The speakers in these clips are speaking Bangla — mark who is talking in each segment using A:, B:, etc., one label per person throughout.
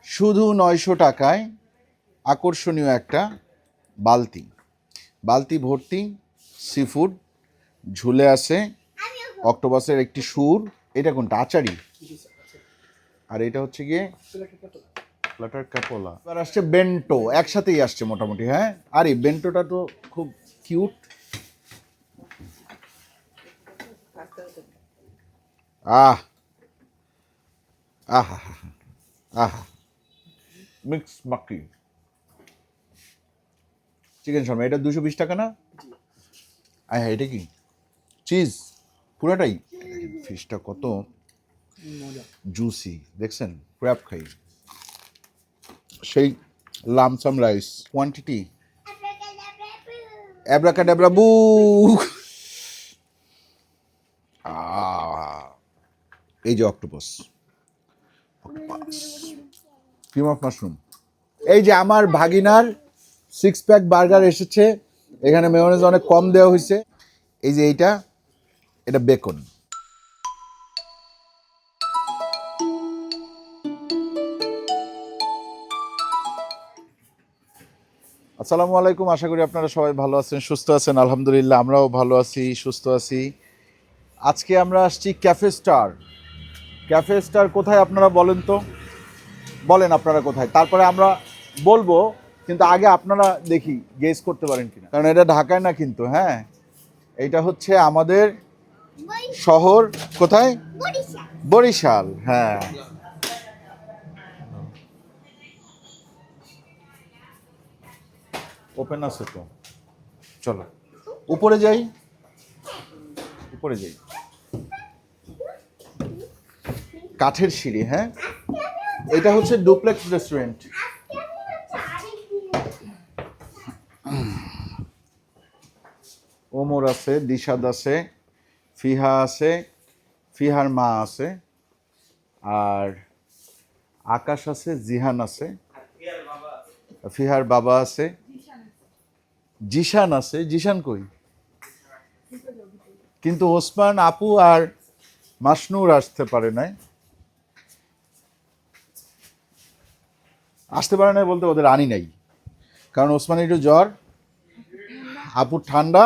A: শুধু 900 টাকায় আকর্ষণীয় একটা বালতি বালতি ভর্তি সি ফুড ঝুলে আছে অক্টোপাসের একটি সুর। এটা কোনটা? আচারি। আর এটা হচ্ছে গিয়ে প্লাটার ক্যাপোলা। এবার আসছে বেন্টো, একসাথেই আসছে মোটামুটি। হ্যাঁ, আরে বেন্টোটা তো খুব কিউট। আহ আহা আহা মিক্স মাকি চিকেন শর্মা। এটা 220 টাকা না? হ্যাঁ, এটা কি চিজ পুরাটাই? ফিশটা কত জুসি দেখছেন। ক্র্যাব খাই, সেই লামসাম রাইস কোয়ান্টিটি অ্যাব্রাকাডাব্রা বু। এই যে অক্টোপাস, ক্রিম অফ মাশরুম। এই যে আমার ভাগিনার 6 প্যাক বার্গার এসেছে, এখানে মেয়োনেজ অনেক কম দেওয়া হয়েছে। এই যে এটা বেকন। আসসালামু আলাইকুম, আশা করি আপনারা সবাই ভালো আছেন, সুস্থ আছেন। আলহামদুলিল্লাহ, আমরাও ভালো আছি, সুস্থ আছি। আজকে আমরা আসছি ক্যাফে স্টার। ক্যাফে স্টার কোথায় আপনারা বলেন তো? বলেন আপনারা কোথায়, তারপরে আমরা বলবো। কিন্তু আগে আপনারা দেখি গেস করতে পারেন কিনা, কারণ এটা ঢাকায় না কিন্তু। হ্যাঁ, এটা হচ্ছে আমাদের শহর। কোথায়? বরিশাল। হ্যাঁ, ওপেন আছে তো। চলো উপরে যাই, উপরে যাই। কাঠের সিঁড়ি। হ্যাঁ, এটা হচ্ছে ডুপ্লেক্স রেস্টুরেন্ট। ওমর আছে, দিশাদ আছে, ফিহা আছে, ফিহার মা আছে, আর আকাশ আছে, জিহান আছে, ফিহার বাবা আছে, জিশান আছে। জিশান কই? কিন্তু ওসমান আপু আর মাসনুর আসতে পারে নাই। আসতে পারে নাই বলতে ওদের আনি নাই, কারণ ওসমানের একটু জ্বর, আপুর ঠান্ডা,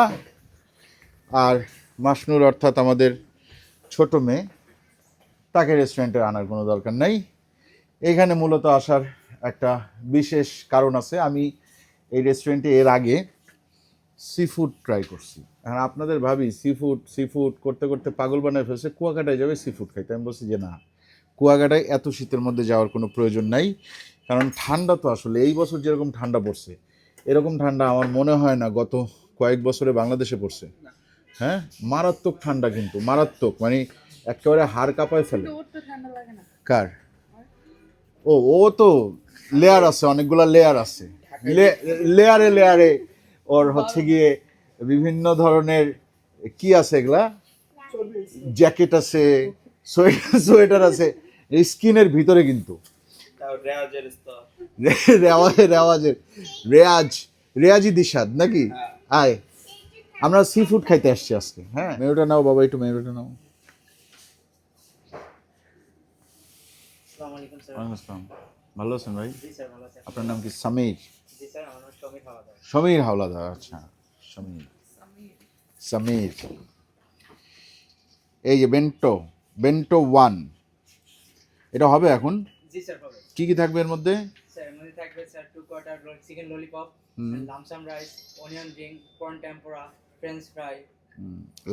A: আর মাসনুর অর্থাৎ আমাদের ছোট মেয়ে, তাকে রেস্টুরেন্টে আনার কোনো দরকার নেই। এখানে মূলত আসার একটা বিশেষ কারণ আছে। আমি এই রেস্টুরেন্টে এর আগে সি ফুড ট্রাই করছি। এখন আপনাদের ভাবি সি ফুড করতে করতে পাগল বানায় ফেলছে, কুয়াকাটায় যাবে সি ফুড খাইতে। আমি বলছি যে না, কুয়াকাটায় এত শীতের মধ্যে যাওয়ার কোনো প্রয়োজন নাই, কারণ ঠান্ডা তো আসলে এই বছর যেরকম ঠান্ডা পড়ছে, এরকম ঠান্ডা আমার মনে হয় না গত কয়েক বছরে বাংলাদেশে পড়ছে। হ্যাঁ, মারাত্মক ঠান্ডা, কিন্তু মারাত্মক, মানে একেবারে হাড় কাঁপায় ফেলে। কার? ও তো লেয়ার আছে, অনেকগুলা লেয়ার আছে। লেয়ারে লেয়ারে ওর হচ্ছে গিয়ে বিভিন্ন ধরনের কি আছে এগুলা, জ্যাকেট আছে, সোয়েটার আছে স্কিনের ভিতরে। কিন্তু রেয়াজি দিশাদ নাকি? আয়, আমরা সি ফুড খাইতে আসছি আজকে। হ্যাঁ, মেনুটা নাও বাবা, একটু মেনুটা নাও। আসসালাম, ভালো আছেন ভাই? আপনার নাম কি? সমীর? সমীর হাওলাদার। আচ্ছা, সমীর সমীর। এই যে বেন্টো, বেন্টো 1, এটা হবে এখন? কি কি থাকবে এর মধ্যে?
B: স্যার, এর মধ্যে থাকবে স্যার 2 কোয়ার্টার চিকেন ললিপপ, লামসাম rice, onion ring, corn tempura, French fry.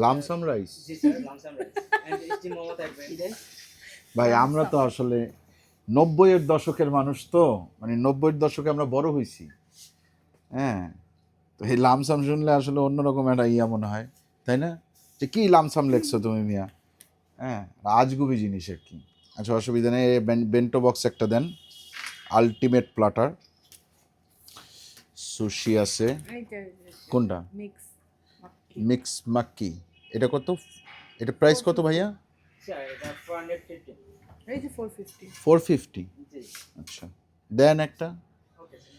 A: লামসাম রাইস?
B: জি স্যার, লামসাম রাইস এন্ড স্টিম মোমো থাকবে।
A: ভাই আমরা তো আসলে 90-এর দশকের মানুষ, তো মানে 90-এর দশকে আমরা বড় হয়েছি। হ্যাঁ, তো এই লামসাম শুনলে আসলে অন্যরকম একটা ইয়া মনে হয়, তাই না? যে কি লামসাম লেখছো তুমি মিয়া? হ্যাঁ, আজগুবি জিনিস আর কি। আচ্ছা, অসুবিধা নেই। বেন্টো বক্স একটা দেন, আলটিমেট প্লাটার। সুশি আছে। কোনটা? মিক্স মাক্কি। এটা কত? এটা প্রাইস কত ভাইয়া?
B: স্যার, এটা 450।
C: এই যে 450।
A: 450?
B: জি,
A: আচ্ছা, দেন একটা।
B: Okay sir.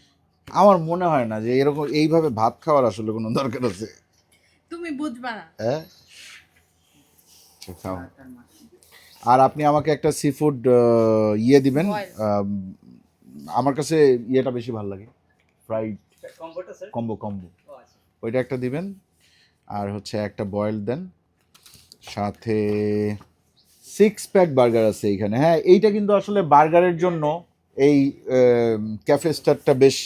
A: আমার মনে হয় না যে এরকম এইভাবে ভাত খাওয়ার আসলে কোনো দরকার আছে।
C: তুমি বুঝবা না।
A: হ্যাঁ, আচ্ছা, খাও। আর আপনি আমাকে একটা সি ফুড ইয়ে দিবেন, আমার কাছে ইয়েটা বেশি ভালো লাগে, ফ্রাইড
B: কম্বোটা স্যার?
A: কম্বো
B: ও আচ্ছা।
A: ওইটা একটা দিবেন, আর হচ্ছে একটা বয়েল দেন, সাথে 6 প্যাক বার্গার আছে এইখানে। হ্যাঁ, এইটা কিন্তু আসলে বার্গারের জন্য এই ক্যাফে স্টারটা বেশ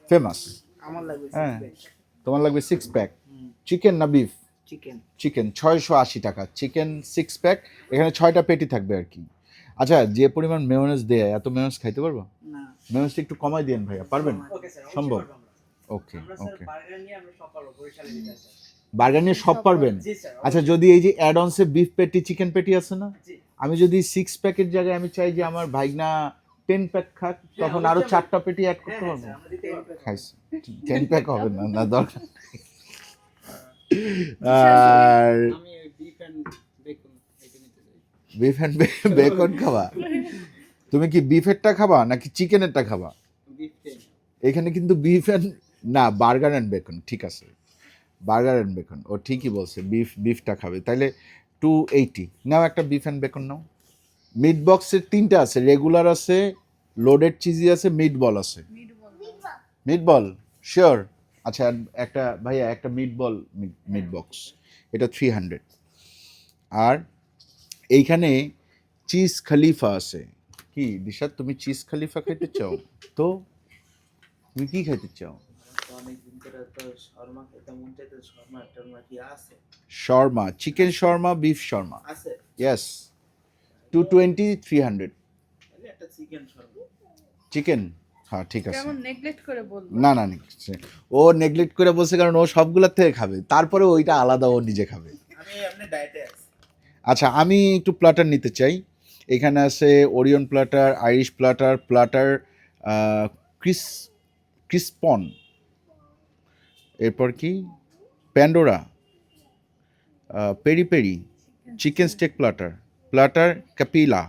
A: ফেমাস।
D: আমার লাগবে
A: হ্যাঁ, তোমার লাগবে 6 প্যাক। চিকেন না বিফ?
D: চিকেন।
A: চিকেন 680 টাকা, চিকেন 6 প্যাক। এখানে 6টা পেটি থাকবে আর কি। আচ্ছা, যে পরিমাণ মেয়োনেজ দেয়, এত মেয়োনেজ খাইতে পারবো?
D: না,
A: মেয়োনেজটা একটু কমাই দিন ভাইয়া, পারবেন?
B: ওকে স্যার,
A: সম্ভব?
B: অবশ্যই পারবো আমরা।
A: ওকে
B: আমরা স্যার
A: ওকে।
B: বার্গার নিয়ে আমরা সব পারবো, বরিশালে দিতে স্যার।
A: বার্গার নিয়ে সব পারবেন?
B: জি স্যার।
A: আচ্ছা, যদি এই যে অ্যাড অনসে বিফ পেটি চিকেন পেটি আছে না,
B: জি।
A: আমি যদি 6 প্যাকের জায়গায় আমি চাই যে আমার ভাইগনা 10 প্যাক খাক, তখন আরো 4টা পেটি অ্যাড করতে
B: হ্যাঁ
A: পারবো?
B: স্যার, আমরা দিতে পারবো।
A: খাইছি 10 প্যাক হবে না, না দরকার। আর
D: আমি বিফ এন্ড বেকন এটা নিতে চাই।
A: বিফ অ্যান্ড বেকন খাবা? তুমি কি বিফেরটা খাবা নাকি চিকেনেরটা খাবা?
D: Beef ten.
A: এখানে কিন্তু বিফ অ্যান্ড না, বার্গার অ্যান্ড বেকন, ঠিক আছে, বার্গার অ্যান্ড বেকন, ও ঠিকই বলছে, বিফটা খাবে। তাইলে 280 নাও, একটা বিফ অ্যান্ড বেকন নাও। মিট বক্সের 3টা আছে, রেগুলার আছে, লোডেড চিজি আছে, মিট বল আছে। Meat ball sure? আচ্ছা, একটা ভাইয়া একটা মিট বক্স, এটা 300। আর এইখানে চিজ খলিফা আছে। কি দিশাত, তুমি চিজ খলিফা খাইতে চাও? তো তুমি কি খাইতে চাও?
D: তো অনেক দিন ধরে তো শর্মা খেতে মন চাইতে, শর্মা টর্মা কি আছে?
A: শর্মা, চিকেন শর্মা, বিফ শর্মা,
D: আছে?
A: ইয়েস, 220, 300।
D: তাহলে একটা চিকেন শর্মা।
A: চিকেন, হ্যাঁ ঠিক আছে।
C: কেমন নেগলেক্ট করে বলবো?
A: না না, ও নেগলেক্ট করে বলছে কারণ ও সবগুলোর থেকে খাবে, তারপরে ওইটা আলাদা ও নিজে খাবে।
D: আমি এমনি ডায়েটে আছি।
A: আচ্ছা, আমি একটু প্লাটার নিতে চাই। এখানে আছে Orion platter, Irish platter, platter ক্রিসপন, এরপর কি Pandora, peri peri, chicken steak platter, platter ক্যাপিলা,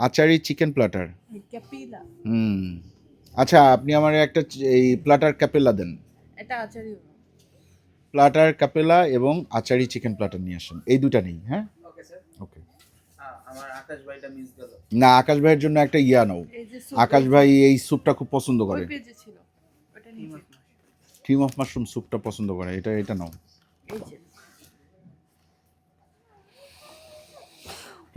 A: আচারি চিকেন প্লাটার।
C: ক্যাপিলা,
A: আচ্ছা, আপনি আমার একটা এই প্লাটার ক্যাপেলা দেন।
C: এটা আচারি।
A: প্লাটার ক্যাপেলা এবং আচারি চিকেন প্লাটার নিয়ে আসেন, এই দুটা নেই। হ্যাঁ
B: ওকে স্যার।
A: ওকে।
D: আমার আকাশ ভাইটা মিস গেল।
A: না, আকাশ ভাইয়ের জন্য একটা ইয়া নাও।
C: এই যে
A: আকাশ ভাই এই স্যুপটা খুব পছন্দ
C: ওই
A: করে,
C: পেজে ছিল, ওটা নিচে।
A: ক্রিম অফ মাশরুম স্যুপটা পছন্দ করে, এটা নাও।
C: এই যে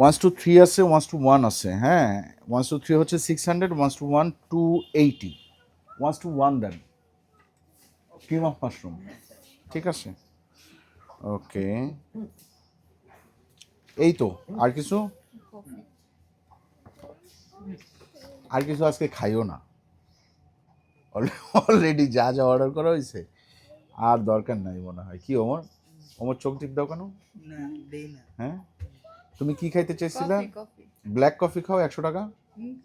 A: 1 to 3 আছে, 1 to 1 আছে। হ্যাঁ, 1 to 3 হচ্ছে 600, 1 to 1 280, 1 to 1 then cream of mushroom, ঠিক আছে। ওকে, এই তো। আর কিছু? আর কিছু আজকে খাইও না, অলরেডি যা যা অর্ডার করা হয়েছে, আর দরকার নাই মনে হয়। কি ওমর, ওমর চোখ টিপ দাও কেন?
D: না, দেই না।
A: হ্যাঁ, তুমি কি খাইতে চাইছিলা?
C: কফি।
A: ব্ল্যাক কফি খাও 100 টাকা,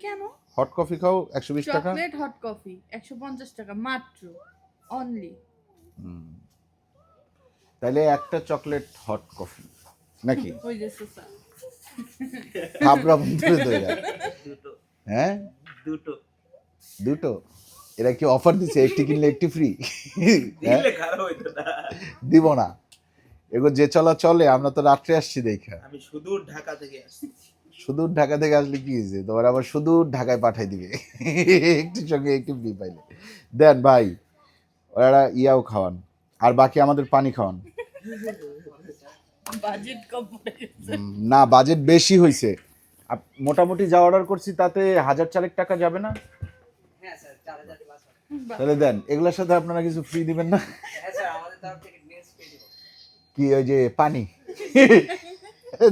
C: কেন?
A: হট কফি খাও 120 টাকা।
C: চকলেট হট কফি 150 টাকা মাত্র, অনলি।
A: তাহলে একটা চকলেট হট কফি নাকি?
C: ওই যে সুসা।
A: থাপড়া বন্ধুরে দইরা।
D: দুটো।
A: হ্যাঁ,
D: দুটো।
A: এরা কি অফার দিছে একটি কিনলে একটি ফ্রি?
D: দিলে খারাপ হইতো না।
A: দিব না, এগো যে চলা চলে, আমরা তো রাত্রে আসছি দেখা।
D: আমি সুদূর ঢাকা থেকে আসছি।
A: সুদূর ঢাকা থেকে আসলে কি হয়েছে, তোমার আবার সুদূর ঢাকায় পাঠাই দিবে একটু সঙ্গে একটু ফ্রি পাইলে। দেন ভাই, ওরা ইয়াও খাওয়ান, আর বাকি আমাদের পানি খাওয়ান।
C: বাজেট কম পড়ে গেছে।
A: না, বাজেট বেশি হয়েছে। মোটামুটি যা অর্ডার করছি তাতে 1000 টাকা যাবে না?
B: হ্যাঁ স্যার, 4000 প্লাস হবে।
A: তাহলে দেন, এগুলোর সাথে আপনারা কিছু ফ্রি দিবেন না?
B: হ্যাঁ স্যার, আমাদের তরফ থেকে নেক্সট পে দিব।
A: কি ওই যে পানি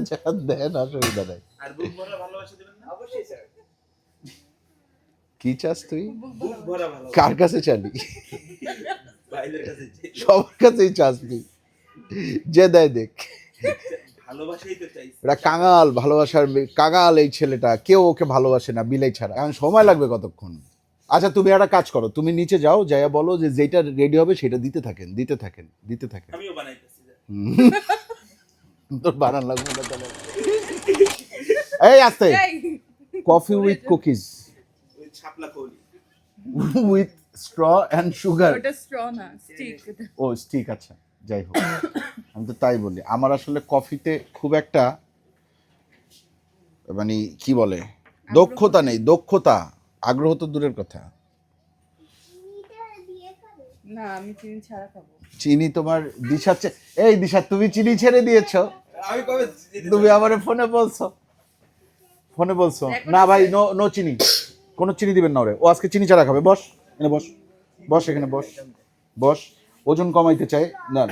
A: যা দেন, অসুবিধা নাই।
D: আর বুক ভরা ভালোবাসা দিবেন না?
B: অবশ্যই স্যার।
A: কি চাস তুই?
D: বুক ভরা ভালোবাসা।
A: কার কাছে চালি?
D: ভাইদের কাছে যে
A: সবার কাছেই চাস তুই, যে দেয় দেখ।
D: ভালোবাসাই তো চাইছি।
A: এটা কাঙাল, ভালোবাসার কাঙাল এই ছেলেটা, কেউ ওকে ভালোবাসে না বিলাই ছাড়া। এখন সময় লাগবে কতক্ষণ? আচ্ছা, তুমি একটা কাজ করো, তুমি নিচে যাও, যাইয়া বলো যে যেটা রেডি হবে সেটা দিতে থাকেন।
D: আমিও বানাইতেছি।
A: তোর বানান লাগবে না তাহলে। এই আস্তে, কফি উইথ কুকিজ
D: ওই ছাপলা কলি।
A: With straw and sugar.
C: ওটা স্ট্র না, স্টিক।
A: ও স্টিক, আচ্ছা যাই হোক, আমি তো তাই বলি। আমার আসলে কফিতে খুব একটা মানে কি বলে দক্ষতা নেই, দক্ষতা আগ্রহ তো দূরের কথা।
C: না আমি চিনি ছাড়া খাবো।
A: চিনি তোমার দিশা এই দিশা তুমি চিনি ছেড়ে দিয়েছো?
D: আমি কবে
A: তুমি আমার ফোনে বলছো না ভাই, নো নো চিনি, কোনো চিনি দিবেন না ওরে, ও আজকে চিনি ছাড়া খাবে। বস এখানে, বস বস এখানে, বস বস। ওজন কমাইতে চাই না,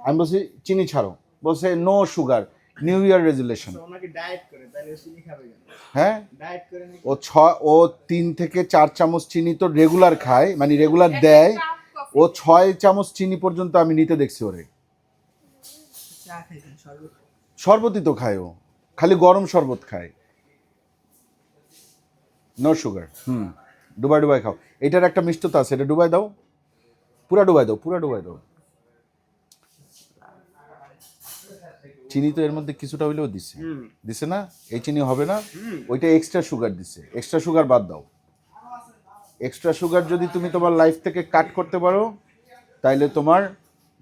A: আমি বলছি চিনি ছাড়ো, বলছে no sugar, new year resolution.
D: ওনাকে ডায়েট করে তাহলে ও চিনি খাবে কেন?
A: হ্যাঁ,
D: ডায়েট করে নাকি?
A: ও 3 থেকে 4 চামচ চিনি তো রেগুলার খায়, মানে রেগুলার দেয়। ও 6 চামচ চিনি পর্যন্ত আমি নিতে দেখছি ওরে।
D: চা খাইছেন শরবত?
A: শরবতই তো খায় ও, খালি গরম শরবত খায়, নো সুগার। ডুবাই ডুবাই খাও। এটার একটা মিষ্টতা আছে, এটা ডুবাই দাও, পুরা ডুবাই দাও, পুরা ডুবাই দাও। চিনি তো এর মধ্যে কিছুটা হইলেও দিছে, দিছে না? এই চিনি হবে না, ওইটা এক্সট্রা সুগার দিছে। এক্সট্রা সুগার বাদ দাও। এক্সট্রা সুগার যদি তুমি তোমার লাইফ থেকে কাট করতে পারো, তাইলে তোমার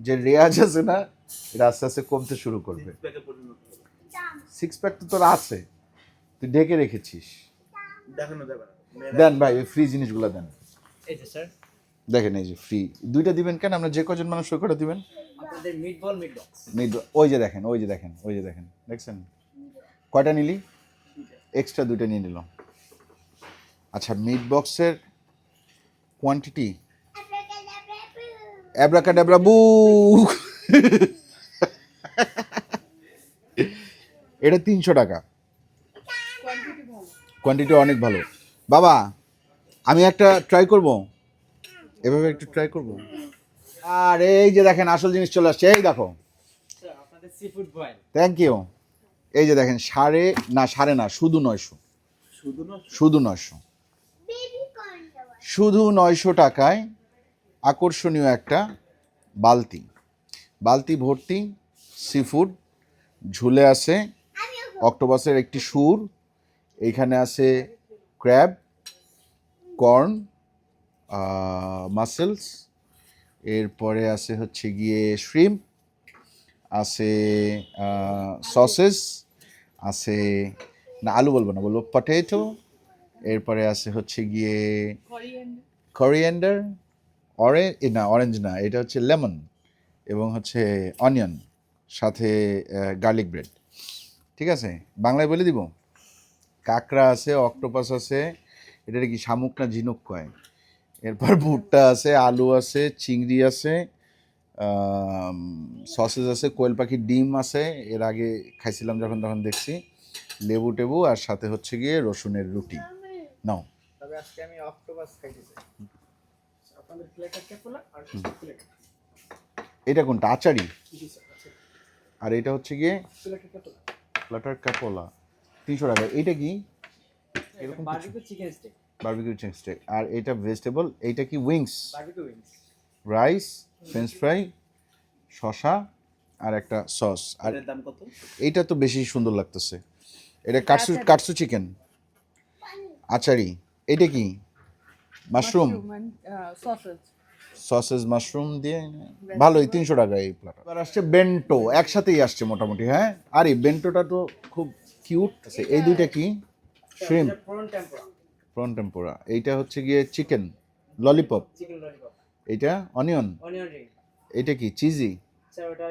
A: যে রেয়াজ আছে না, এটা আস্তে আস্তে কমতে শুরু করবে।
D: ব্যাগে পরিণত হবে।
A: 6 প্যাক তো তোর আছে, তুই ঢেকে রেখেছিস।
D: দেখানো যাবে না।
A: দেন ভাই, ওই ফ্রি জিনিসগুলো দেন।
B: এই যে স্যার
A: দেখেন এই যে ফ্রি, 2টা দিবেন কেন? আমরা যে কজন মানুষ ওই কটা দিবেন।
B: আপনাদের মিট বক্স
A: ওই যে দেখেন, ওই যে দেখেন, ওই যে দেখেন, দেখছেন? কয়টা নিলি? এক্সট্রা 2টা নিয়ে নিলাম। আচ্ছা, মিট বক্সের কোয়ান্টিটি অ্যাব্রাকাডাব্রা বু এটা 300 টাকা,
C: কোয়ান্টিটি ভালো।
A: কোয়ান্টিটি অনেক ভালো। বাবা আমি একটা ট্রাই করব, এভাবে একটু ট্রাই করব। আর এই যে দেখেন আসল জিনিস চলে আসছে, এই দেখো।
B: স্যার আপনাদের seafood boil
A: thank you. এই যে দেখেন, সাড়ে না, শুধু 900,
D: শুধু না,
A: শুধু 900, শুধু 900 টাকায় আকর্ষণীয় একটা বালতি ভর্তি সি ফুড। ঝুলে আছে অক্টোপাসের একটি সুর, এইখানে আছে ক্র্যাব, কর্ন, মাসেলস, এরপরে আছে হচ্ছে গিয়ে শ্রিম্প, আছে সসেস, আছে না আলু বলবো না, বলবো পটেটো, এরপরে আছে হচ্ছে গিয়ে কোরিয়ান্ডার, অরেঞ্জ না, এটা হচ্ছে লেমন, এবং হচ্ছে অনিয়ন, সাথে গার্লিক ব্রেড। ঠিক আছে, বাংলায় বলে দিব। কাঁকড়া আছে, অক্টোপাস আছে, এটা কি শামুক না ঝিনুক কয়, এরপর ভুট্টা আছে, আলু আছে, চিংড়ি আছে, সসেজ আছে, কোয়েল পাখির ডিম আছে, এর আগে খাইছিলাম যখন তখন দেখছি, লেবু টেবু, আর সাথে হচ্ছে গিয়ে রসুনের রুটি। নাও,
D: তবে আজকে আমি অক্টোপাস খাইতে চাই। আপনাদের প্লেটার ক্যাপোলা আর প্লেটার
A: এটা কোনটা? আচারি।
D: জি স্যার, আচ্ছা
A: আর এটা হচ্ছে গিয়ে
D: প্লেটার ক্যাপোলা।
A: প্লাটার কাপোলা, 300 টাকা। এইটা কি? এরকম
B: barbecue chicken steak
A: barbecue chicken steak. আর এটা ভেজিটেবল, এইটা কি? Wings,
B: barbecue wings
A: rice, French fry, শসা, আর একটা সস। আর
D: এর দাম কত?
A: এইটা তো বেশি সুন্দর লাগতেছে, এটা কাটসু চিকেন আচারি। এটা কি? Mushroom,
C: sausage.
A: সসেজ মাশরুম দিয়ে ভালোই, 300 টাকা এই প্লাটার। আর আসছে বেন্টো, একসাথেই আসছে মোটামুটি। হ্যাঁ, আরে বেন্টোটা তো খুব কিউট আছে। এই দুইটা কি? Shrimp, prawn টেম্পোরা। এইটা হচ্ছে গিয়ে চিকেন ললিপপ,
B: চিকেন ললিপপ,
A: এইটা অনিয়ন,
B: অনিয়ন রিং,
A: এইটা কি? চিজি,
B: স্যার ওটা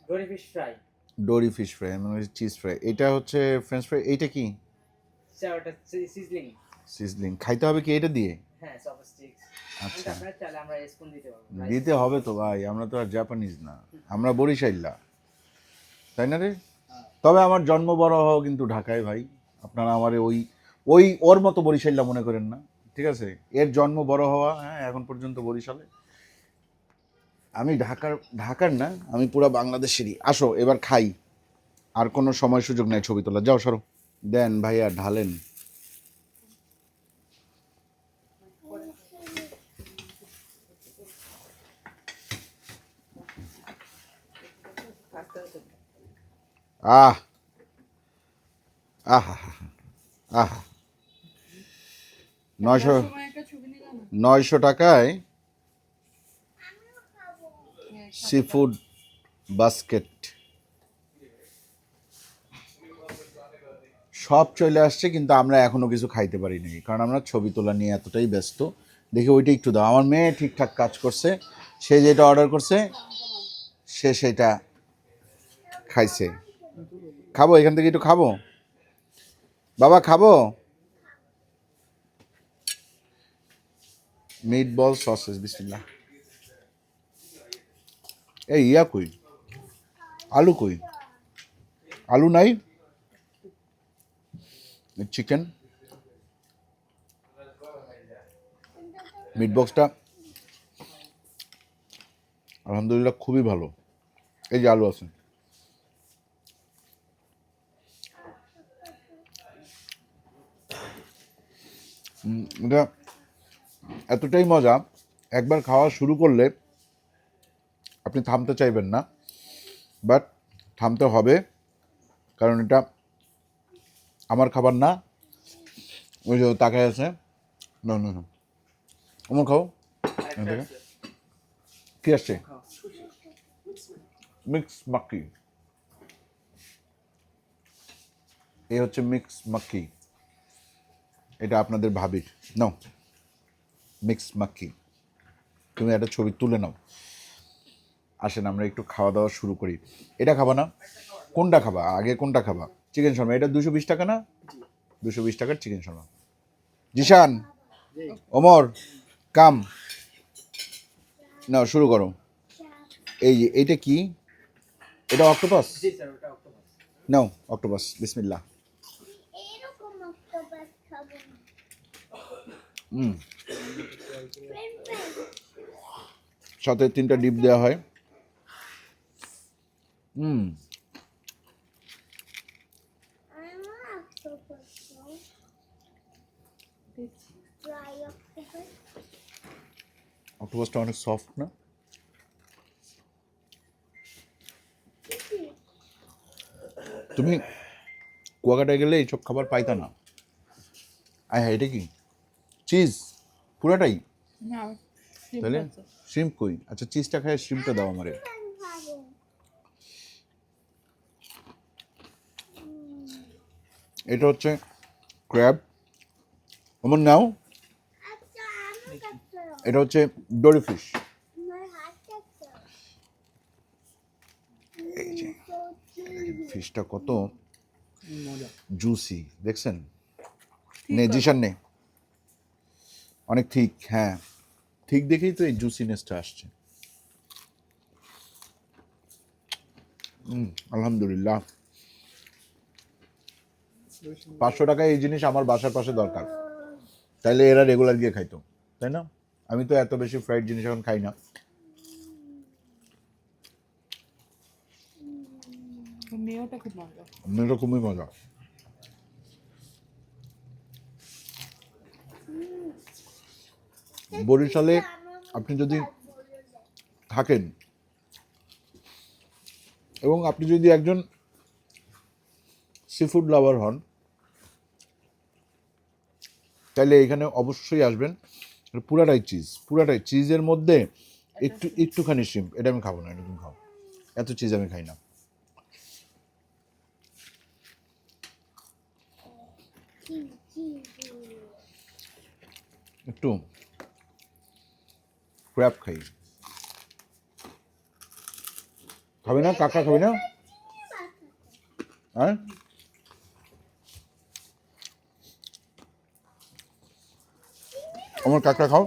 B: ডোরি ফিশ ফ্রাই,
A: ডোরি ফিশ ফ্রাই, মানে চিজ ফ্রাই। এটা হচ্ছে ফ্রেঞ্চ ফ্রাই। এইটা কি?
B: স্যার ওটা সিজলিং।
A: সিজলিং। খাইতে হবে কি এটা দিয়ে?
B: হ্যাঁ, সব স্টিক্স।
A: আচ্ছা,
B: আপনারা চাইলে আমরা স্পুন দিতে পারবো।
A: দিতে হবে তো ভাই, আমরা তো আর জাপানিজ না, আমরা বরিশাইল্লা, তাই না রে? তবে আমার জন্ম বড় হওয়া কিন্তু ঢাকায় ভাই। আপনারা আমারে ওই ওই ওর মতো বরিশাইল্লা মনে করেন না, ঠিক আছে? এর জন্ম বড় হওয়া, হ্যাঁ, এখন পর্যন্ত বরিশালে। আমি ঢাকার না, আমি পুরো বাংলাদেশেরই। আসো এবার খাই, আর কোনো সময় সুযোগ নাই ছবি তোলা। যাও সরো, দেন ভাইয়া ঢালেন। আহ আহ আহ 900 টাকায় সি ফুড বাস্কেট, সব চলে আসছে, কিন্তু আমরা এখনো কিছু খাইতে পারি নাই, কারণ আমরা ছবি তোলা নিয়ে এতটাই ব্যস্ত। দেখি ওইটা একটু দাও। আমার মেয়ে ঠিকঠাক কাজ করছে, সে যেটা অর্ডার করছে সে সেটা খাইছে। খাবো এখান থেকে একটু খাবো, বাবা খাবো। মিট বল সসেস, বিসমিল্লাহ। এই ইয়া কই, আলু কই, আলু নাই। চিকেন মিট বক্সটা আলহামদুলিল্লাহ খুবই ভালো। এই যে আলু আছে। এটা এতটাই মজা, একবার খাওয়া শুরু করলে আপনি থামতে চাইবেন না, বাট থামতে হবে, কারণ এটা আমার খাবার না। ওই যে তাকায় আছে, না না না, আমার খাও।
B: আরেকটা আছে।
A: কি আসছে? মিক্স মাক্কি। এই হচ্ছে মিক্স মাক্কি, এটা আপনাদের ভাবির। নাও মিক্স মাক্কি, তুমি একটা ছবি তুলে নাও। আসেন আমরা একটু খাওয়া দাওয়া শুরু করি। এটা খাবা না? কোনটা খাবা আগে, কোনটা খাবা? চিকেন শর্মা, এটা 220 টাকা না? 220 টাকার চিকেন শর্মা। জিশান, ওমর, কাম, নাও শুরু করো। এই যে এইটা কি? এটা অক্টোপাস?
B: জি স্যার, ওটা অক্টোপাস।
A: নাও অক্টোপাস, বিসমিল্লাহ।
E: এরকম অক্টোপাস খাবো না।
A: হুম,
E: ফ্রেন্ড ফ্রেন্ড
A: সাথে 3টা ডিপ দেওয়া হয়। হুম,
E: আমার অক্টোপাস ড্রাই অক্টোপাস
A: অক্টোপাসটা অনেক সফট না? তুমি কুয়াকাটায় গেলে এইসব খাবার পাইতা না। আয় হ্যাঁ, এটা কি চিজ পুরাটাই?
C: না
A: তাহলে শ্রিম্প কই? আচ্ছা চিজটা খায়, শ্রিম্পটা দাও আমারে।
E: খাবো।
A: এটা হচ্ছে ক্র্যাব, আমার নাও।
E: আচ্ছা আমার কাছে
A: এটা হচ্ছে ডোরি ফিশ।
E: আমার হাত কাছে
A: এই যে
E: তো
A: ফিশটা কত
D: মজা।
A: জুসি, দেখছেন? নে জিশান নে, অনেক ঠিক। হ্যাঁ ঠিক দেখেই তো এই জুসিনেসটা আসছে। আলহামদুলিল্লাহ। 500 টাকায় এই জিনিস আমার বাসার পাশে দরকার, তাইলে এরা রেগুলার গিয়ে খাইতো, তাই না? আমি তো এত বেশি ফ্রাইড জিনিস এখন খাই না।
C: মেয়েটা খুব মজা।
A: এটা খুবই মজা। বরিশালে আপনি যদি থাকেন এবং আপনি যদি একজন সি ফুড লাভার হন, তাহলে এখানে অবশ্যই আসবেন। এটা পুরাটাই চিজ, পুরাটাই চিজের মধ্যে একটুখানি শ্রিম্প। এটা আমি খাবো না, এটা তুমি খাও। এত চিজ আমি খাই না। একটু ক্র্যাব খাই। খাবি না? কাঁকড়া খাবি না? হ্যাঁ, আমার কাঁকড়া খাও।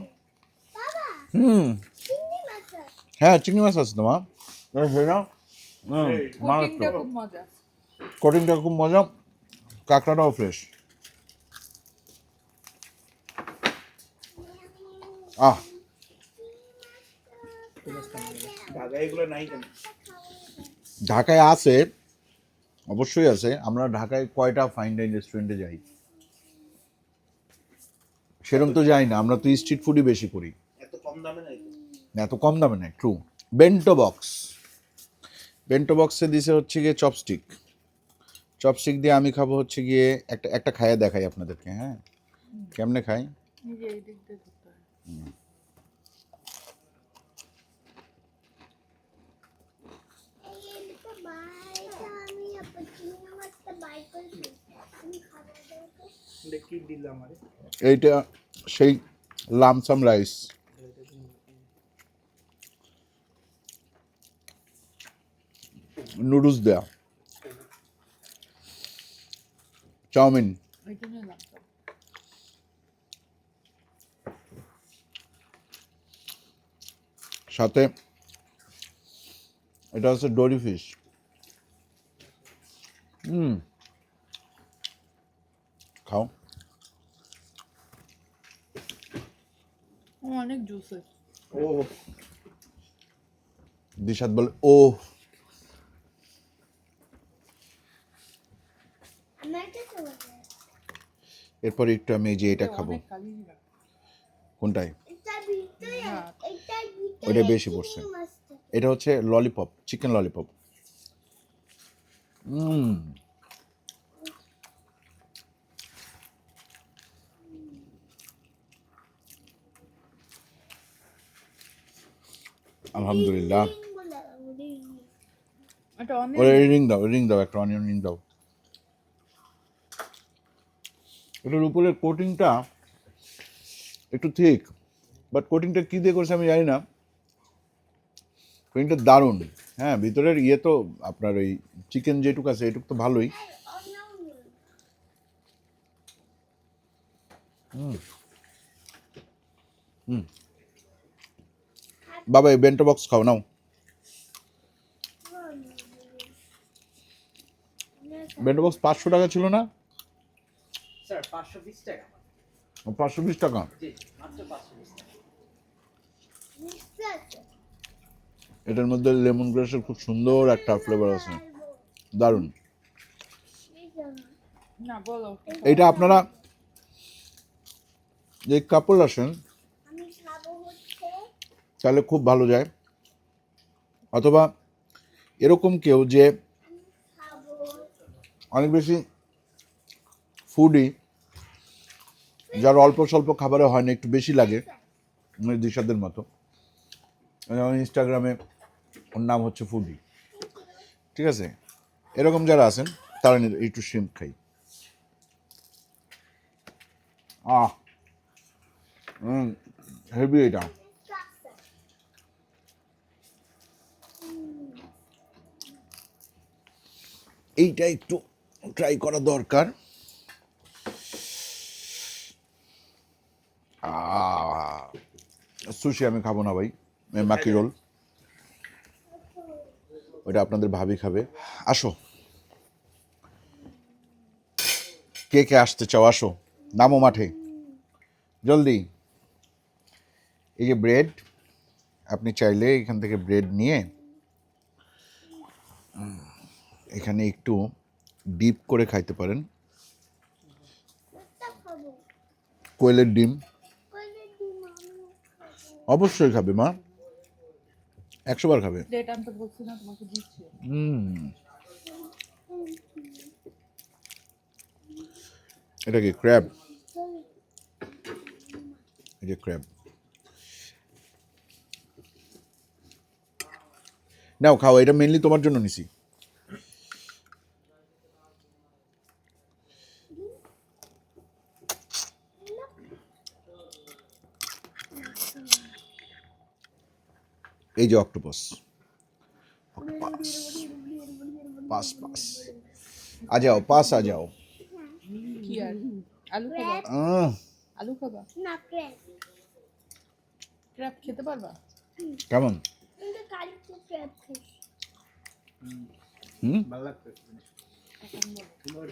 A: হুম,
E: চিংড়ি মাছ আছে।
A: হ্যাঁ চিংড়ি মাছ আছে তোমার। সেই না
C: কোটিংটা খুব মজা।
A: কোটিংটা খুব মজা, কাঁকড়াটাও ফ্রেশ। আহ,
D: ঢাকায় এগুলো নাই কেন?
A: ঢাকায় আছে, অবশ্যই আছে। আমরা ঢাকায় কয়টা ফাইন ডাইন রেস্টুরেন্টে যাই, সেরকম তো যাই না। আমরা তো স্ট্রিট ফুডই বেশি করি।
D: এত কম দামে নাই তো।
A: না, এত কম দামে নাই, ট্রু। বেন্টো বক্স, বেন্টো বক্সে দিছে হচ্ছে গিয়ে চপস্টিক। চপস্টিক দিয়ে আমি খাবো হচ্ছে গিয়ে একটা একটা খাইয়ে দেখাই আপনাদেরকে। হ্যাঁ, কেমনে খাই?
C: নিজে এই দিক দিয়ে ধরতে হয়।
E: এই তো বাইটা আমি চিংড়ি মাছটা বাই করে আমি খাবার দেবো তো।
D: দেখি দিলাম আরে
A: এইটা সেই লামসাম রাইস, নুডলস দেয়া, চাউমিন,
C: ওইটা নিলাম তো।
A: সাথে এটা হচ্ছে ডোরি ফিশ। খাও।
C: অনেক জুস আছে।
D: ও
A: দিশাদ বলে ও
E: আমার কাছে বলে।
A: এরপরে একটু আমি এই যে এটা খাবো।
C: অনেক কালিজিরা।
A: কোনটায়?
E: এটার ভিতরে
C: হ্যাঁ।
E: এটার ভিতরে
A: ওইটা বেশি পড়ছে।
E: চিংড়ি মাছ থাকে।
A: এটা হচ্ছে ললিপপ, চিকেন ললিপপ। আলহামদুলিল্লাহ।
E: রিং বলে, রিং।
C: এটা অনেক
A: ওরে রিং দাও, একটা অনিয়ন রিং দাও। এটার উপরের কোটিংটা একটু ঠিক, বাট কোটিংটা কি দিয়ে করছে আমি জানি না। কোটিংটা দারুণ। হ্যাঁ, ভিতরের ইয়ে তো আপনার ওই চিকেন যেটুক আছে এটুক তো ভালোই। বাবা এই বেন্টো বক্স খাও নাও। বেন্টো বক্স 500 টাকা ছিল না?
B: স্যার 520 টাকা।
A: 520 টাকা।
B: জি মাত্র 520 টাকা।
E: মিষ্টি আছে।
A: এটার মধ্যে লেমন গ্রাসের খুব সুন্দর একটা ফ্লেভার আছে, দারুণ।
E: এই জন্য।
C: না বলো।
A: এইটা আপনারা যে কাপল আসেন
E: আমি খাবো হচ্ছে
A: তাহলে খুব ভালো যায়, অথবা এরকম কেউ যে
E: খাবো
A: অনেক বেশি ফুডি, যার অল্প স্বল্প খাবারে হয় না, একটু বেশি লাগে, দিশাদের মতো। যেমন ইনস্টাগ্রামে ওর নাম হচ্ছে ফুডি, ঠিক আছে? এরকম যারা আছেন তারা একটু শ্রিম্প খাই। হেভি এটা। এইটা একটু ট্রাই করা দরকার। সুশি আমি খাবো না ভাই, মাকি রোল ওইটা আপনাদের ভাবি খাবে। আসো, কে কে আসতে চাও আসো, নামো মাঠে জলদি। এই যে ব্রেড, আপনি চাইলে এখান থেকে ব্রেড নিয়ে এখানে একটু ডিপ করে খাইতে পারেন।
E: একটা খাবো
A: কোয়েলের ডিম
E: কইলে ডিম আমিও খাবো
A: অবশ্যই খাবে মা, 100 বার খাবে।
C: প্লেট আনতে বলছি না তোমাকে দিচ্ছি।
A: এটা কি ক্র্যাব? এই যে ক্র্যাব নাও খাও, এটা মেনলি তোমার জন্য নিছি। এই যে অক্টোপাস, পাস পাস आ जाओ, पास आ जाओ।
C: কি আর আলু খাবা? আলু খাবা?
E: না ক্র্যাব
C: ক্র্যাব খেতে পারবা?
A: কেমন?
E: কিন্তু কালকে ক্র্যাব খাইছি
D: ভালো লাগছে তোমার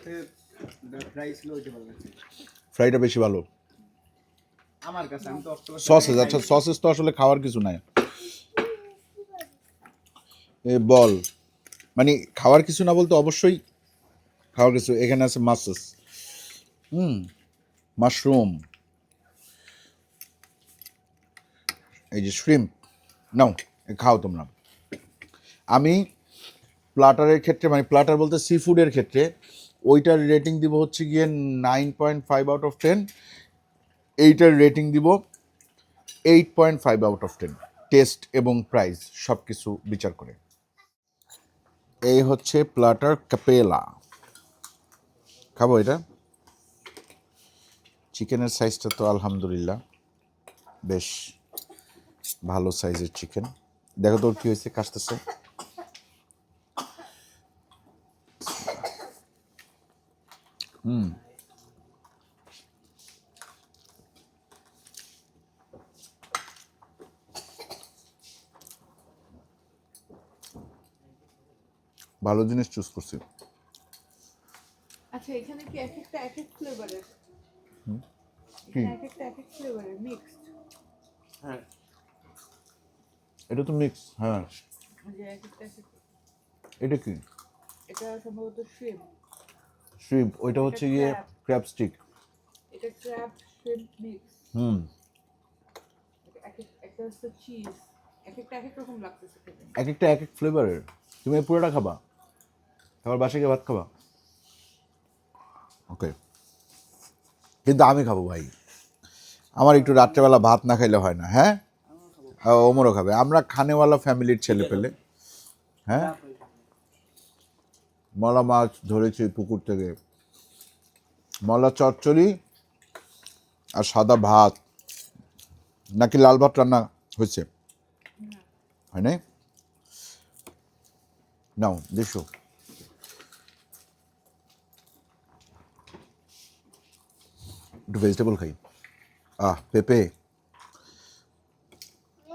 D: ফ্রাই ছিল ওইটা ভালো লাগছে
A: ফ্রাইটা বেশি ভালো।
D: আমার কাছে। আমি তো অক্টোপাস
A: সসেস, আচ্ছা সসেস তো আসলে খাওয়ার কিছু নাই, এ বল মানে খাওয়ার কিছু না বলতে অবশ্যই খাওয়ার কিছু। এখানে আছে মাসেস, মাশরুম, এই যে শ্রিম্প, নাও খাও তোমরা। আমি প্লাটারের ক্ষেত্রে মানে প্লাটার বলতে সি ফুডের ক্ষেত্রে ওইটার রেটিং দিব হচ্ছে গিয়ে 9.5 আউট অফ 10, এইটার রেটিং দিব 8.5 আউট অফ 10, টেস্ট এবং প্রাইস সব কিছু বিচার করে। এই হচ্ছে প্লাটার ক্যাপেলা, খাবো এটা? চিকেনের সাইজটা তো আলহামদুলিল্লাহ বেশ ভালো সাইজের চিকেন। দেখো তোর কি হয়েছে, কাশতেছে। ভালো জিনিস চুজ করছি।
C: আচ্ছা এখানে কি এক একটা এক এক ফ্লেভারের?
A: কি?
C: এক একটা এক এক ফ্লেভারের মিক্সড।
D: হ্যাঁ
A: এটা তো মিক্স। হ্যাঁ,
C: যে এক একটা এক একটা।
A: এটা কি?
C: এটা সম্ভবত শ্রিম্প।
A: শ্রিম্প। ওইটা হচ্ছে গিয়ে ক্র্যাব স্টিক।
C: এটা ক্র্যাব শ্রিম্প মিক্স। একটা হচ্ছে চিজ। এক একটা এক এক রকম লাগতেছে খেতে।
A: এক একটা এক এক ফ্লেভারের। তুমি এই পুরোটা খাবা, খাবার বাসায় গিয়ে ভাত খাবা? ওকে, কিন্তু আমি খাবো ভাই। আমার একটু রাত্রেবেলা ভাত না খাইলে হয় না। হ্যাঁ, ওমরও খাবে। আমরা খানেওয়ালা ফ্যামিলির ছেলে পেলে। হ্যাঁ, মলা মাছ ধরেছি পুকুর থেকে, মলা চচ্চড়ি আর সাদা ভাত। নাকি লাল ভাত রান্না হয়েছে? হয় নাই? নাও দেখো, একটু ভেজিটেবল খাই। পেঁপে।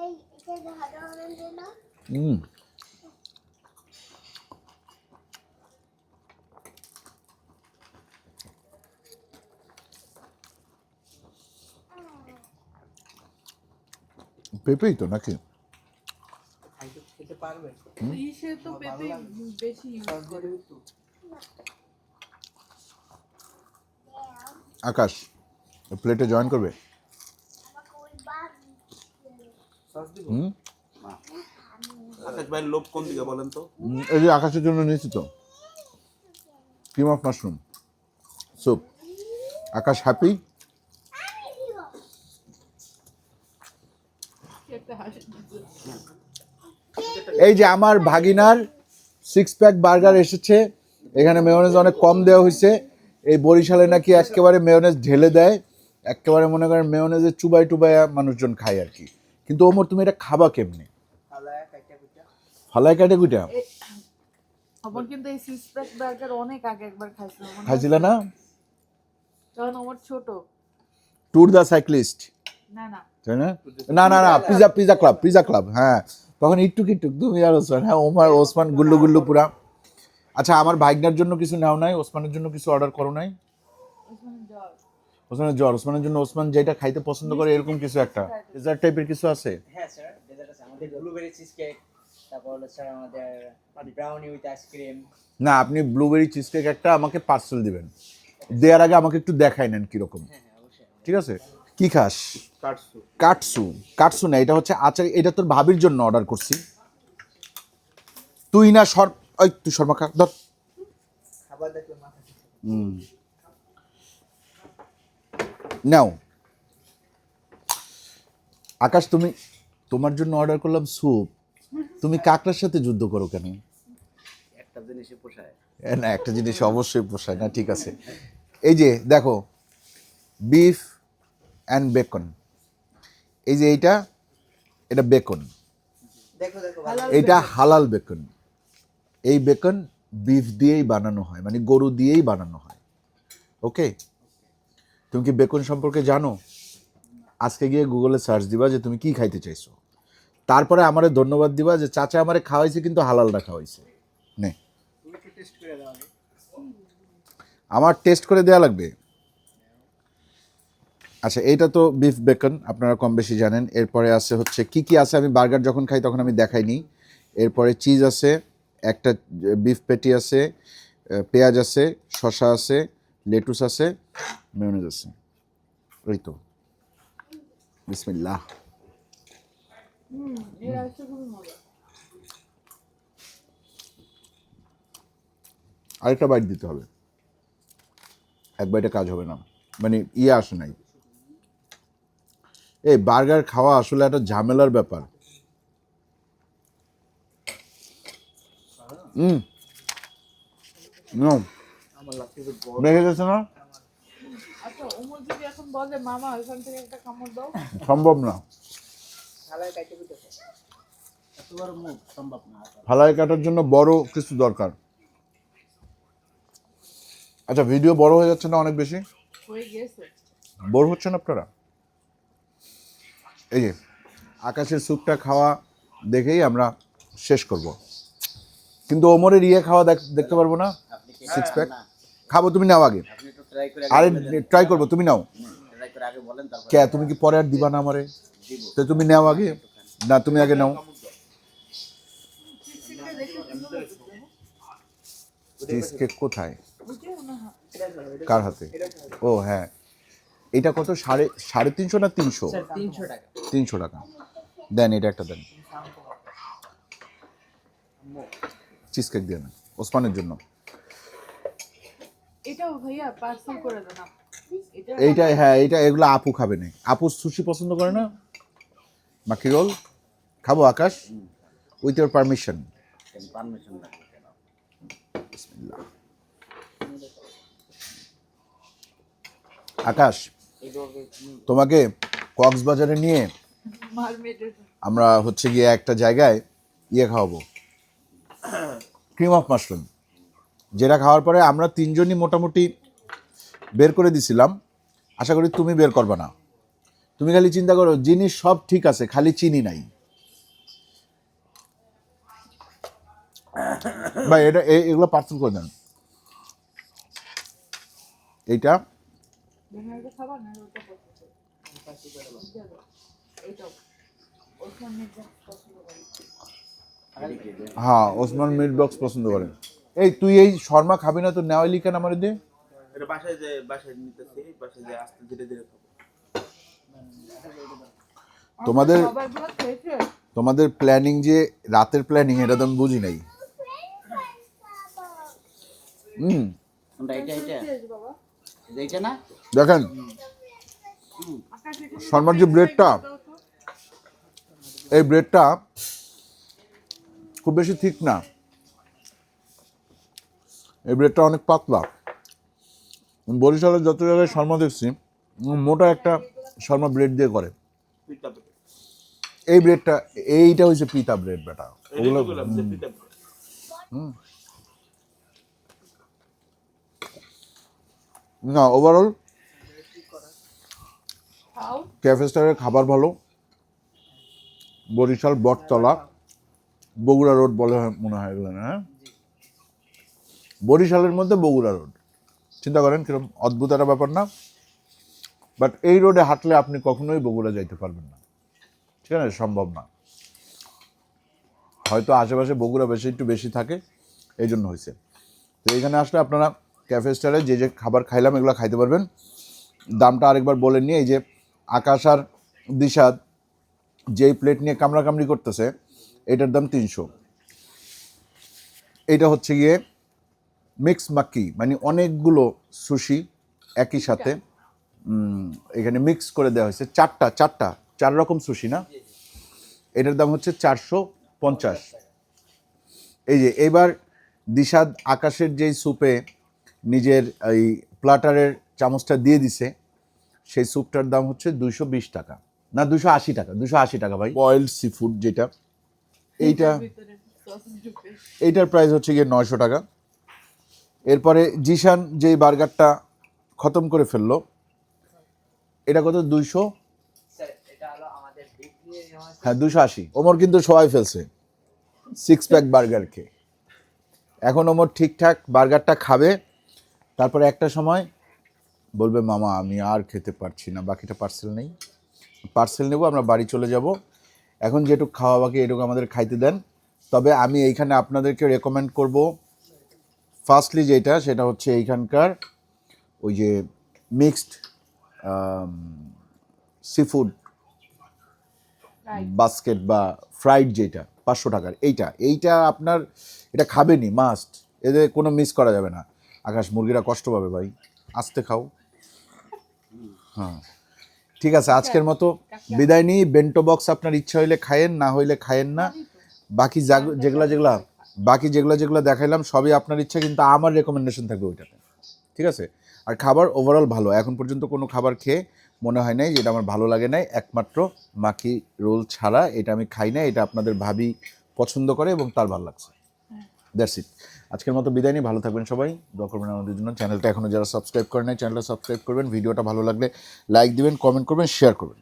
E: এই এটা ধরো না।
A: পেঁপেই তো নাকি?
D: খেতে পারবে
C: ইসে তো পেঁপে বেশি ইউজ করে।
A: আকাশ প্লেটে জয়েন করবে?
E: আমাকে ওই বাদ
D: সস দিব
F: আকাশ ভাইয়ের লোভ কোন দিকে বলেন তো?
A: এই যে আকাশের জন্য নিয়েছি তো cream of mushroom soup. Akash happy?
C: একটা হাসি দিচ্ছে।
A: এই যে আমার ভাগিনার 6 প্যাক বার্গার এসেছে। এখানে মেয়োনেজ অনেক কম দেওয়া হয়েছে। এই বরিশালে নাকি একেবারে মেয়োনেজ ঢেলে দেয়, একেবারে মনে করেন মেয়োনেজে চুবাই টুবাইয়া মানুষজন খায় আর কি। কিন্তু ওমর তুমি এটা খাবা কেমনে?
D: ফালায়া কাটা কুটা
A: ফালাই কাটে কুইটা
C: আমার কিন্তু এই সিক্স প্যাক বার্গার অনেক আগে একবার খাইছিল।
A: খাইছিল না?
C: তখন আমার ছোট।
A: ট্যুর দ্য সাইক্লিস্ট,
C: না না
A: তাই না? না না না, পিজা ক্লাব। হ্যাঁ, তখন একটু তুমি আর ওসমান। হ্যাঁ, ওমর ওসমান গুল্লু গুল্লু পুরা। আচ্ছা, আমার ভাইগনার জন্য কিছু নাও নাই? ওসমানের জন্য কিছু অর্ডার করো নাই? ওসমানের জ্বর। ওসমানের জন্য ওসমান যেটা খাইতে পছন্দ করে এরকম কিছু একটা ডেজার্ট টাইপের কিছু আছে?
B: হ্যাঁ স্যার, ডেজার্ট আছে আমাদের, ব্লুবেরি চিজ কেক, তারপর হলো স্যার আমাদের ব্রাউনি উইথ আইসক্রিম।
A: না, আপনি ব্লুবেরি চিজ কেক একটা আমাকে পার্সেল দিবেন। দেওয়ার আগে আমাকে একটু দেখাই নেন কিরকম।
B: হ্যাঁ অবশ্যই।
A: ঠিক আছে? কি খাস?
F: কাটছু
A: কাটসু না, এটা হচ্ছে আচার। এটা তোর ভাবির জন্য অর্ডার করছি। তুই না সর, ওই তুই শর্মা খা, ধর।
D: খাবার দেখলে মাথা
A: নাও আকাশ, তোমার জন্য অর্ডার করলাম স্যুপ। তুমি কাকড়ার সাথে যুদ্ধ করো কেন?
F: একটা জিনিসই পোষায়।
A: না, একটা জিনিস অবশ্যই পোষায় না। ঠিক আছে, এই যে দেখো, বিফ অ্যান্ড বেকন। এই যে এটা বেকন,
D: দেখো
A: এটা হালাল বেকন। এই বেকন বিফ দিয়েই বানানো হয়, মানে গরু দিয়েই বানানো হয়। ওকে, তুমি কি বেকন সম্পর্কে জানো? আজকে গিয়ে গুগলে সার্চ দিবা যে তুমি কি খাইতে চাইছো, তারপরে আমারে ধন্যবাদ দিবা যে চাচা আমারে খাওয়াইছে, কিন্তু হালালটা খাওয়াইছে। নে,
D: তুমি একটু টেস্ট করে দাও আগে।
A: আমার টেস্ট করে দেওয়া লাগবে। আচ্ছা, এইটা তো বিফ বেকন, আপনারা কম বেশি জানেন। এরপরে আছে হচ্ছে কি আছে, আমি বার্গার যখন খাই তখন আমি দেখাইনি। এরপরে চিজ আছে, একটা বিফ প্যাটি আছে, পেঁয়াজ আছে, শসা আছে, লেটুস আছে, মেয়োনেজ আছে। ওই তো, বিসমিল্লাহ।
C: এর আসলে খুবই মজা।
A: আরেকটা বাইট দিতে হবে, এক বাইটে কাজ হবে না, মানে আসে নাই। এই বার্গার খাওয়া আসলে একটা ঝামেলার ব্যাপার।
F: আমার লাস্ট থেকে বড়
A: দেখে গেছে না?
C: আচ্ছা ওমর যদি এখন বলে মামা ওইখান থেকে একটা কামড় দাও,
A: সম্ভব না।
D: থালায় কাইতে দিতেছে এত বড় মুখ সম্ভব না
A: ফালাই কাটার জন্য বড় কিছু দরকার। আচ্ছা ভিডিও বড় হয়ে যাচ্ছে না অনেক বেশি?
C: হয়ে গেছে।
A: বোর হচ্ছেন আপনারা? এই যে আকাশের স্যুপটা খাওয়া দেখেই আমরা শেষ করব, কিন্তু ওমরের ইয়ে খাওয়া দেখতে পারবো না।
F: আপনি কি
A: 6 প্যাক
F: না
A: খাবো, তুমি নাও আগে।
F: আপনি একটু ট্রাই করে
A: আরে ট্রাই করবো, তুমি নাও।
F: ট্রাই করে আগে বলেন তারপর
A: কে তুমি কি পরে আর দিবা না আমারে?
F: দিব।
A: তো তুমি নাও আগে। না তুমি আগে নাও। চিজ কেক কোথায়? কার হাতে? ও হ্যাঁ, এটা কত? 350 না 300?
B: স্যার 300 টাকা
A: 300 টাকা দেন, এটা একটা দেন। চিজ কেক দিয়ে নেন ওসমানের জন্য।
C: এটাও ভাইয়া পার্সেল করে দেন এটা।
A: এইটা হ্যাঁ, এইটা এগুলো আপু খাবে না। আপু সুশি পছন্দ করে না, মাখি রোল খাবো আকাশ, উইথ ইউর পারমিশন।
F: পারমিশন লাগবে কেন?
A: আকাশ, তোমাকে কক্সবাজারে নিয়ে
C: মারমেডের
A: আমরা হচ্ছে গিয়ে একটা জায়গায় ইয়ে খাওয়াবো, ক্রিম অফ মাশরুম, যেটা খাওয়ার পরে আমরা তিনজনই মোটামুটি বের করে দিছিলাম। আশা করি তুমি বের করবে না। তুমি খালি চিন্তা করো, জিনিস সব ঠিক আছে, খালি চিনি নাই। ভাই এটা এগুলো পার্সেল করে দেন। এইটা
C: এটা খাবার না, ওটা পছন্দ এইটাও ওসমান মির্জা পছন্দ করে।
A: হ্যাঁ, ওসমান মিট বক্স পছন্দ করে। এই তুই এই শর্মা খাবি না তো নেওয়ালি কেন আমার দিয়ে?
F: এটা বাসায় নিতেছি, বাসায় যে আস্তে ধীরে ধীরে খাবো।
A: তোমাদের
C: খাবারগুলো খেয়েছে
A: তোমাদের প্ল্যানিং যে রাতের প্ল্যানিং, এটা তো আমি বুঝি নাই।
F: কোনটা এটা
C: খেয়েছে বাবা।
F: এইটা না?
A: দেখেন
C: আকাশ এখানে
A: শর্মার যে ব্রেডটা, এই ব্রেডটা খুব বেশি ঠিক না, এই ব্রেডটা অনেক পাতলা। বরিশালের যত জায়গায় শর্মা দেখছি, মোটা একটা শর্মা ব্রেড দিয়ে করে। এই ব্রেডটা, এইটা হচ্ছে পিতা ব্রেড বেটা। ওগুলো না, ওভারঅল
C: খাও
A: ক্যাফে স্টারের খাবার ভালো। বরিশাল বটতলা, বগুড়া রোড বলে মনে হয় এগুলো না? হ্যাঁ, বরিশালের মধ্যে বগুড়া রোড, চিন্তা করেন কিরকম অদ্ভুত একটা ব্যাপার না? বাট এই রোডে হাঁটলে আপনি কখনোই বগুড়া যাইতে পারবেন না, ঠিক আছে? সম্ভব না। হয়তো আশেপাশে বগুড়া একটু বেশি থাকে, এই জন্য হয়েছে। তো এইখানে আসলে আপনারা ক্যাফে স্টারে যে যে খাবার খাইলাম এগুলো খাইতে পারবেন। দামটা আরেকবার বলে নিয়ে, এই যে আকাশ আর দিশাদ যেই প্লেট নিয়ে কামড়াকামড়ি করতেছে, এটার দাম 300। এটা হচ্ছে গিয়ে মিক্স মাক্কি, মানে অনেকগুলো সুশি একই সাথে এখানে মিক্স করে দেওয়া হয়েছে। চার রকম সুশি না, এটার দাম হচ্ছে 450। এই যে এবার দিশাদ আকাশের যেই স্যুপে নিজের এই প্লাটারের চামচটা দিয়ে দিছে, সেই স্যুপটার দাম হচ্ছে 220 টাকা, না 280 টাকা, 280 টাকা ভাই। বয়েলড সি ফুড যেটা,
C: ভিতরে সসেজ ঢুকে
A: এইটার প্রাইস হচ্ছে গিয়ে 900 টাকা। এরপরে জিশান যেই বার্গারটা খতম করে ফেললো, এটা কত? 200?
B: স্যার এটা হলো আমাদের বিক্রি নেওয়া
A: হ্যাঁ 280। ওমর কিন্তু সবাই ফেলছে 6 প্যাক বার্গার খেয়ে। এখন ওমর ঠিকঠাক বার্গারটা খাবে, তারপরে একটা সময় বলবে মামা আমি আর খেতে পারছি না, বাকিটা পার্সেল নেই, পার্সেল নেব, আমরা বাড়ি চলে যাব। এখন যেটুকু খাওয়া বাকি এটুকু আমাদের খাইতে দেন। তবে আমি এইখানে আপনাদেরকে রেকমেন্ড করব, ফার্স্টলি যেটা, সেটা হচ্ছে এইখানকার ওই যে মিক্সড সি ফুড বাস্কেট বা ফ্রাইড, যেটা 500 টাকার, এইটা আপনার, এটা খাবেনই মাস্ট, এদের কোনো মিস করা যাবে না। আকাশ মুরগিরা কষ্ট পাবে ভাই, আস্তে খাও। হ্যাঁ ঠিক আছে, আজকের মতো বিদায় নিই। বেন্টো বক্স আপনার ইচ্ছা হইলে খায়েন, না হইলে খায়েন না। বাকি যেগুলা দেখাইলাম সবই আপনার ইচ্ছা, কিন্তু আমার রেকমেন্ডেশন থাকবে ওইটাতে। ঠিক আছে? আর খাবার ওভারঅল ভালো, এখন পর্যন্ত কোনো খাবার খেয়ে মনে হয় নাই যেটা আমার ভালো লাগে নাই, একমাত্র মাখি রোল ছাড়া। এটা আমি খাই না, এটা আপনাদের ভাবি পছন্দ করে এবং তার ভালো লাগছে। That's it. আজকের মতো বিদায় নিই, ভালো থাকবেন সবাই, দোয়া করবেন আমাদের জন্য। চ্যানেলটা এখনও যারা সাবস্ক্রাইব করেন নাই চ্যানেলটা সাবস্ক্রাইব করবেন, ভিডিওটা ভালো লাগলে লাইক দিবেন, কমেন্ট করবেন, শেয়ার করবেন।